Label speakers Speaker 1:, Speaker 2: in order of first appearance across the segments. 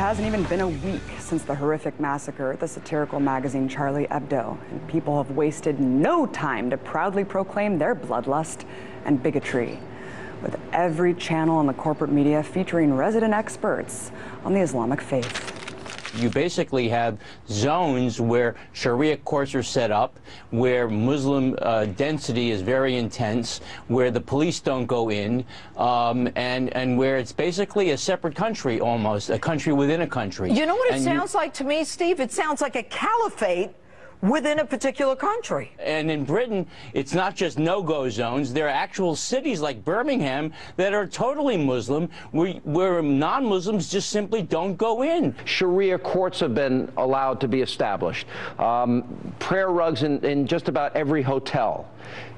Speaker 1: hasn't even been a week since the horrific massacre at the satirical magazine Charlie Hebdo, and people have wasted no time to proudly proclaim their bloodlust and bigotry, with every channel on the corporate media featuring resident experts on the Islamic faith.
Speaker 2: You basically have zones where Sharia courts are set up, where Muslim density is very intense, where the police don't go in, and where it's basically a separate country almost, a country within a country.
Speaker 3: You know what it sounds like to me, Steve? It sounds like a caliphate within a particular country.
Speaker 2: And in Britain, it's not just no-go zones. There are actual cities like Birmingham that are totally Muslim, where non-Muslims just simply don't go in.
Speaker 4: Sharia courts have been allowed to be established. Prayer rugs in just about every hotel.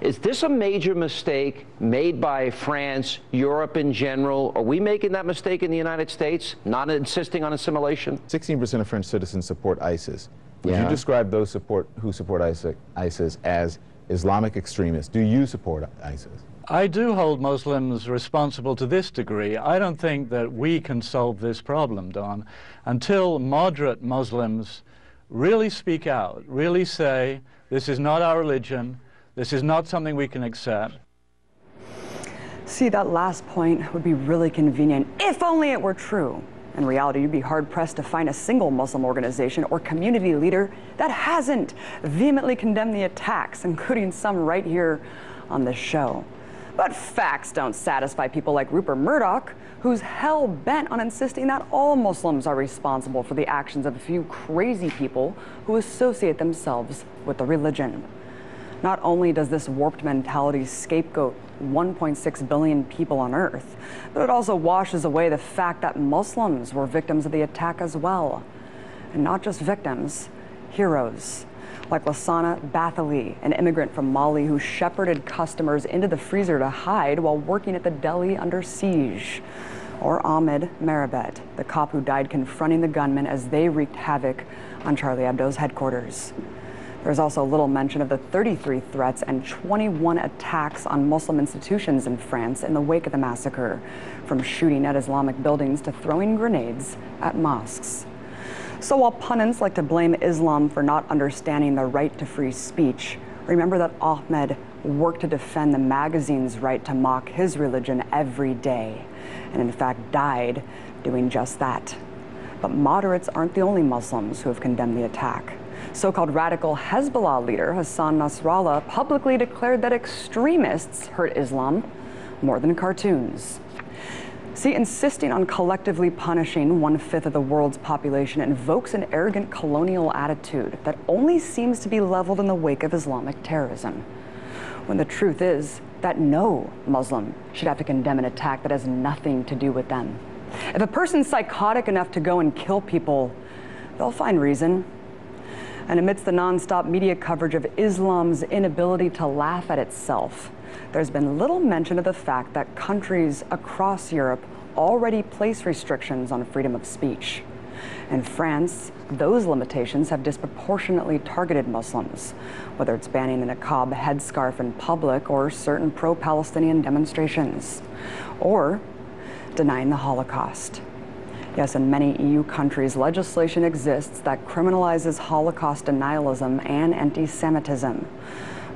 Speaker 4: Is this a major mistake made by France, Europe in general? Are we making that mistake in the United States, not insisting on assimilation?
Speaker 5: 16% of French citizens support ISIS. Would you describe those who support ISIS as Islamic extremists? Do you support ISIS?
Speaker 6: I do hold Muslims responsible to this degree. I don't think that we can solve this problem, Don, until moderate Muslims really speak out, really say, this is not our religion, this is not something we can accept.
Speaker 1: See, that last point would be really convenient if only it were true. In reality, you'd be hard-pressed to find a single Muslim organization or community leader that hasn't vehemently condemned the attacks, including some right here on this show. But facts don't satisfy people like Rupert Murdoch, who's hell-bent on insisting that all Muslims are responsible for the actions of a few crazy people who associate themselves with the religion. Not only does this warped mentality scapegoat 1.6 billion people on Earth, but it also washes away the fact that Muslims were victims of the attack as well. And not just victims, heroes, like Lassana Bathily, an immigrant from Mali who shepherded customers into the freezer to hide while working at the deli under siege. Or Ahmed Merabet, the cop who died confronting the gunmen as they wreaked havoc on Charlie Hebdo's headquarters. There's also little mention of the 33 threats and 21 attacks on Muslim institutions in France in the wake of the massacre, from shooting at Islamic buildings to throwing grenades at mosques. So while pundits like to blame Islam for not understanding the right to free speech, remember that Ahmed worked to defend the magazine's right to mock his religion every day, and in fact died doing just that. But moderates aren't the only Muslims who have condemned the attack. So-called radical Hezbollah leader Hassan Nasrallah publicly declared that extremists hurt Islam more than cartoons. See, insisting on collectively punishing 1/5 of the world's population invokes an arrogant colonial attitude that only seems to be leveled in the wake of Islamic terrorism, when the truth is that no Muslim should have to condemn an attack that has nothing to do with them. If a person's psychotic enough to go and kill people, they'll find reason. And amidst the nonstop media coverage of Islam's inability to laugh at itself, there's been little mention of the fact that countries across Europe already place restrictions on freedom of speech. In France, those limitations have disproportionately targeted Muslims, whether it's banning the niqab headscarf in public or certain pro-Palestinian demonstrations, or denying the Holocaust. Yes, in many EU countries, legislation exists that criminalizes Holocaust denialism and anti-Semitism,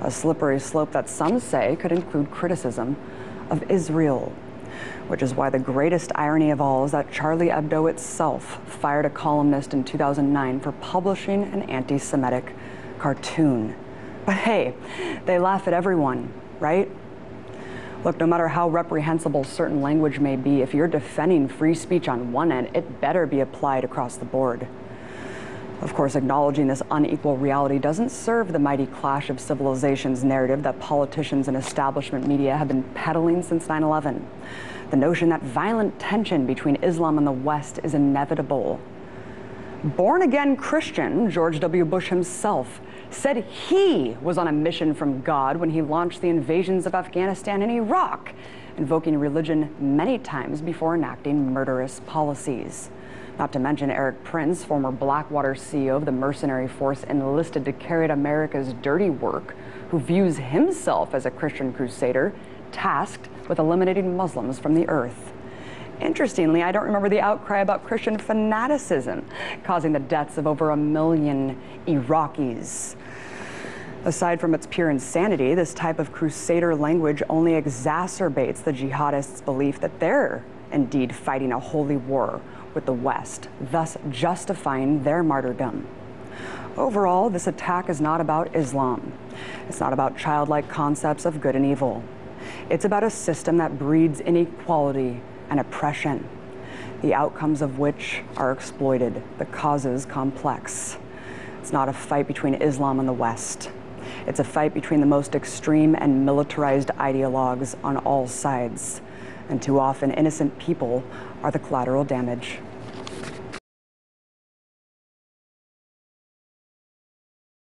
Speaker 1: a slippery slope that some say could include criticism of Israel, which is why the greatest irony of all is that Charlie Hebdo itself fired a columnist in 2009 for publishing an anti-Semitic cartoon. But hey, they laugh at everyone, right? Look, no matter how reprehensible certain language may be, if you're defending free speech on one end, it better be applied across the board. Of course, acknowledging this unequal reality doesn't serve the mighty clash of civilizations narrative that politicians and establishment media have been peddling since 9/11. The notion that violent tension between Islam and the West is inevitable. Born-again Christian George W. Bush himself said he was on a mission from God when he launched the invasions of Afghanistan and Iraq, invoking religion many times before enacting murderous policies. Not to mention Eric Prince, former Blackwater CEO of the mercenary force enlisted to carry out America's dirty work, who views himself as a Christian crusader tasked with eliminating Muslims from the earth. Interestingly, I don't remember the outcry about Christian fanaticism causing the deaths of over 1 million Iraqis. Aside from its pure insanity, this type of crusader language only exacerbates the jihadists' belief that they're indeed fighting a holy war with the West, thus justifying their martyrdom. Overall, this attack is not about Islam. It's not about childlike concepts of good and evil. It's about a system that breeds inequality and oppression, the outcomes of which are exploited, the causes complex. It's not a fight between Islam and the West. It's a fight between the most extreme and militarized ideologues on all sides. And too often, innocent people are the collateral damage.